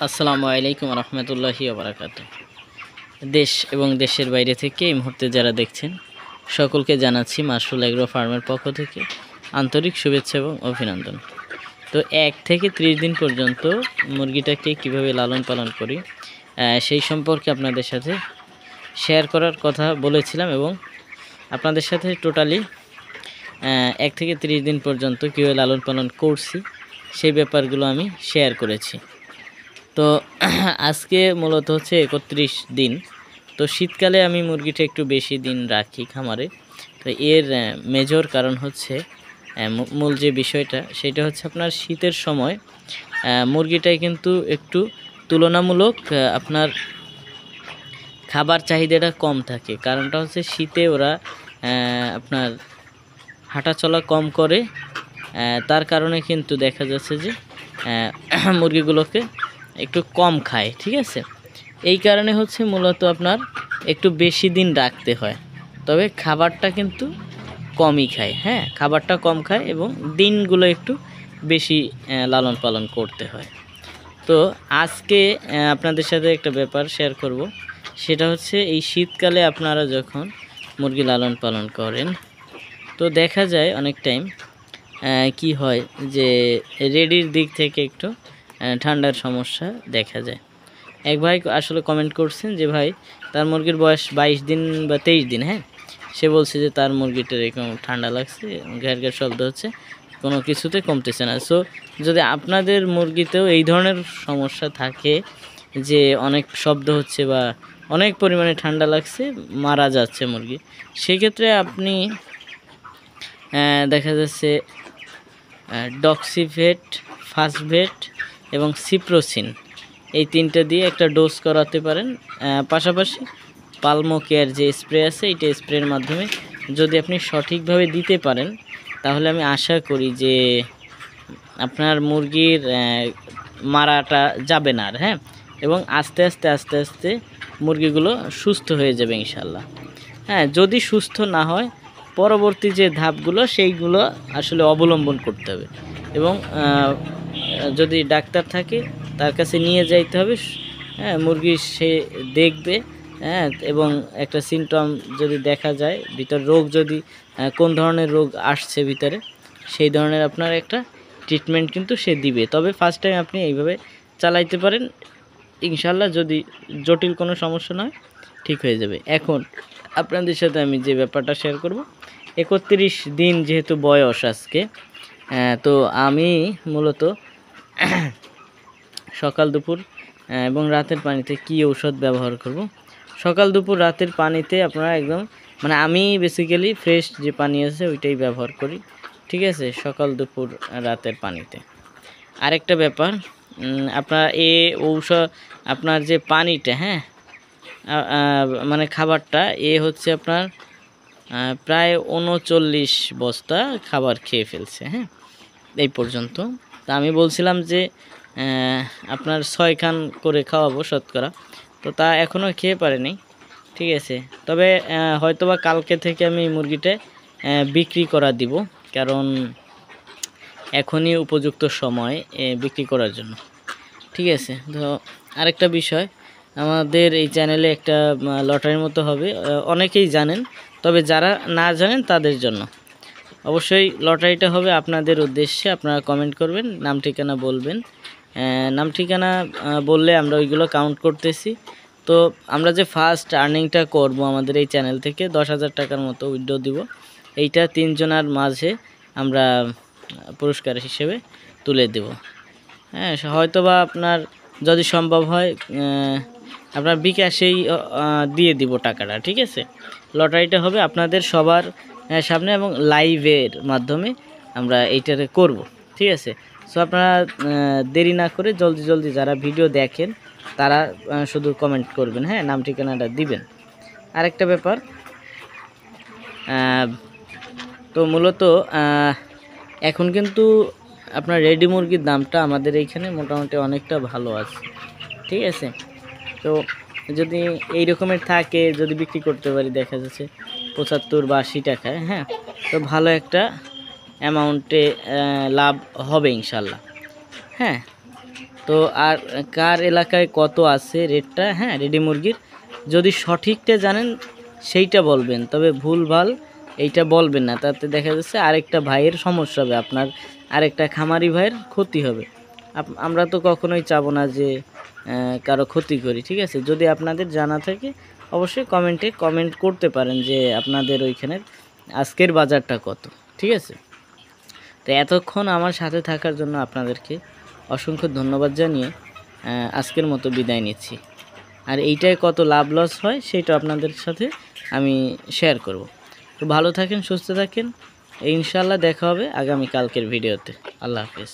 আসসালামু আলাইকুম রহমতুল্লাহি ওবরাকাতু। দেশ এবং দেশের বাইরে থেকে এই মুহূর্তে যারা দেখছেন সকলকে জানাচ্ছি মাশরুল এগ্রো ফার্মের পক্ষ থেকে আন্তরিক শুভেচ্ছা এবং অভিনন্দন। তো 1 থেকে 30 দিন পর্যন্ত মুরগিটাকে কিভাবে লালন পালন করি সেই সম্পর্কে আপনাদের সাথে শেয়ার করার কথা বলেছিলাম এবং আপনাদের সাথে টোটালি 1 থেকে 30 দিন পর্যন্ত কীভাবে লালন পালন করছি সেই ব্যাপারগুলো আমি শেয়ার করেছি। তো আজকে মূলত হচ্ছে 31 দিন। তো শীতকালে আমি মুরগিটা একটু বেশি দিন রাখি খামারে। তো এর মেজর কারণ হচ্ছে মূল যে বিষয়টা সেটা হচ্ছে আপনার শীতের সময় মুরগিটায় কিন্তু একটু তুলনামূলক আপনার খাবার চাহিদাটা কম থাকে। কারণটা হচ্ছে শীতে ওরা আপনার হাঁটাচলা কম করে, তার কারণে কিন্তু দেখা যাচ্ছে যে মুরগিগুলোকে একটু কম খায়, ঠিক আছে। এই কারণে হচ্ছে মূলত আপনার একটু বেশি দিন রাখতে হয়, তবে খাবারটা কিন্তু কমই খায়। হ্যাঁ, খাবারটা কম খায় এবং দিনগুলো একটু বেশি লালন পালন করতে হয়। তো আজকে আপনাদের সাথে একটা ব্যাপার শেয়ার করব, সেটা হচ্ছে এই শীতকালে আপনারা যখন মুরগি লালন পালন করেন তো দেখা যায় অনেক টাইম কি হয় যে রেডির দিক থেকে একটু ঠান্ডার সমস্যা দেখা যায়। এক ভাই আসলে কমেন্ট করছেন যে ভাই তার মুরগির বয়স 22 দিন বা 23 দিন। হ্যাঁ, সে বলছে যে তার মুরগিটার এরকম ঠান্ডা লাগছে, ঘ্যার ঘ্যার শব্দ হচ্ছে, কোনো কিছুতে কমতেছে না। সো যদি আপনাদের মুরগিতেও এই ধরনের সমস্যা থাকে যে অনেক শব্দ হচ্ছে বা অনেক পরিমাণে ঠান্ডা লাগছে, মারা যাচ্ছে মুরগি, সেক্ষেত্রে আপনি দেখা যাচ্ছে ডক্সিভেট, ফাস্টভেট এবং সিপ্রোসিন এই 3টা দিয়ে একটা ডোজ করাতে পারেন। পাশাপাশি পালমো কেয়ার যে স্প্রে আছে এইটা স্প্রের মাধ্যমে যদি আপনি সঠিকভাবে দিতে পারেন তাহলে আমি আশা করি যে আপনার মুরগির মারাটা যাবে না আর। হ্যাঁ, এবং আস্তে আস্তে মুরগিগুলো সুস্থ হয়ে যাবে ইনশাল্লাহ। হ্যাঁ, যদি সুস্থ না হয় পরবর্তী যে ধাপগুলো সেইগুলো আসলে অবলম্বন করতে হবে এবং যদি ডাক্তার থাকে তার কাছে নিয়ে যাইতে হবে। হ্যাঁ, মুরগি সে দেখবে, হ্যাঁ, এবং একটা সিমটম যদি দেখা যায় ভিতর রোগ, যদি কোন ধরনের রোগ আসছে ভিতরে সেই ধরনের আপনার একটা ট্রিটমেন্ট কিন্তু সে দিবে। তবে ফার্স্ট টাইম আপনি এইভাবে চালাইতে পারেন ইনশাল্লাহ, যদি জটিল কোনো সমস্যা নয় ঠিক হয়ে যাবে। এখন আপনাদের সাথে আমি যে ব্যাপারটা শেয়ার করব, 31 দিন যেহেতু বয়স আজকে, তো আমি মূলত সকাল দুপুর এবং রাতের পানিতে কি ঔষধ ব্যবহার করব। সকাল দুপুর রাতের পানিতে আপনারা একদম আমি বেসিক্যালি ফ্রেশ যে পানি আছে ওইটাই ব্যবহার করি, ঠিক আছে, সকাল দুপুর রাতের পানিতে। আরেকটা ব্যাপার, আপনার ঔষধ আপনার যে পানিটা, হ্যাঁ, খাবারটা হচ্ছে আপনার প্রায় 39 বস্তা খাবার খেয়ে ফেলছে। হ্যাঁ, এই পর্যন্ত। তা আমি বলছিলাম যে আপনার 6 খান করে খাওয়াবো শতকরা, তো তা এখনও খেয়ে পারেনি, ঠিক আছে। তবে হয়তোবা কালকে থেকে আমি মুরগিটা বিক্রি করা দিব, কারণ এখনই উপযুক্ত সময় বিক্রি করার জন্য, ঠিক আছে। তো আরেকটা বিষয়, আমাদের এই চ্যানেলে একটা লটারির মতো হবে, অনেকেই জানেন, তবে যারা না জানেন তাদের জন্য অবশ্যই লটারিটা হবে আপনাদের উদ্দেশ্যে। আপনারা কমেন্ট করবেন, নাম ঠিকানা বলবেন, নাম ঠিকানা বললে আমরা ওইগুলো কাউন্ট করতেছি। তো আমরা যে ফার্স্ট আর্নিংটা করব আমাদের এই চ্যানেল থেকে 10,000 টাকার মতো উইথড্র দিব, এইটা 3 জনের মাঝে আমরা পুরস্কার হিসেবে তুলে দেব। হ্যাঁ, হয়তোবা আপনার যদি সম্ভব হয় আপনার বিকাশেই দিয়ে দিব টাকাটা, ঠিক আছে। লটারিটা হবে আপনাদের সবার সামনে এবং লাইভের মাধ্যমে আমরা এইটারে করব, ঠিক আছে। সো আপনারা দেরি না করে জলদি যারা ভিডিও দেখেন তারা শুধু কমেন্ট করবেন, হ্যাঁ, নাম ঠিকানাটা দিবেন। আরেকটা ব্যাপার, তো মূলত এখন কিন্তু আপনার রেডি মুরগির দামটা আমাদের এইখানে মোটামুটি অনেকটা ভালো আছে, ঠিক আছে। তো যদি এই রকমের থাকে, যদি বিক্রি করতে পারি দেখা যাচ্ছে 75 বা 80 টাকায়, হ্যাঁ, তো ভালো একটা অ্যামাউন্টে লাভ হবে ইনশাল্লাহ। হ্যাঁ, তো আর কার এলাকায় কত আছে রেটটা, হ্যাঁ রেডি মুরগির যদি সঠিকটা জানেন সেইটা বলবেন, তবে ভুলভাল এইটা বলবেন না, তাতে দেখা যাচ্ছে আরেকটা ভাইয়ের সমস্যা হবে, আপনার আরেকটা খামারি ভাইয়ের ক্ষতি হবে। আমরা তো কখনোই চাবো না যে কারো ক্ষতি করি, ঠিক আছে। যদি আপনাদের জানা থাকে অবশ্যই কমেন্টে কমেন্ট করতে পারেন যে আপনাদের ওইখানের আজকের বাজারটা কত, ঠিক আছে। তো এতক্ষণ আমার সাথে থাকার জন্য আপনাদেরকে অসংখ্য ধন্যবাদ জানিয়ে আজকের মতো বিদায় নিচ্ছি। আর এইটায় কত লাভ লস হয় সেটা আপনাদের সাথে আমি শেয়ার করব। তো ভালো থাকেন, সুস্থ থাকেন, ইনশাআল্লাহ দেখা হবে আগামী কালকের ভিডিওতে। আল্লাহ হাফেজ।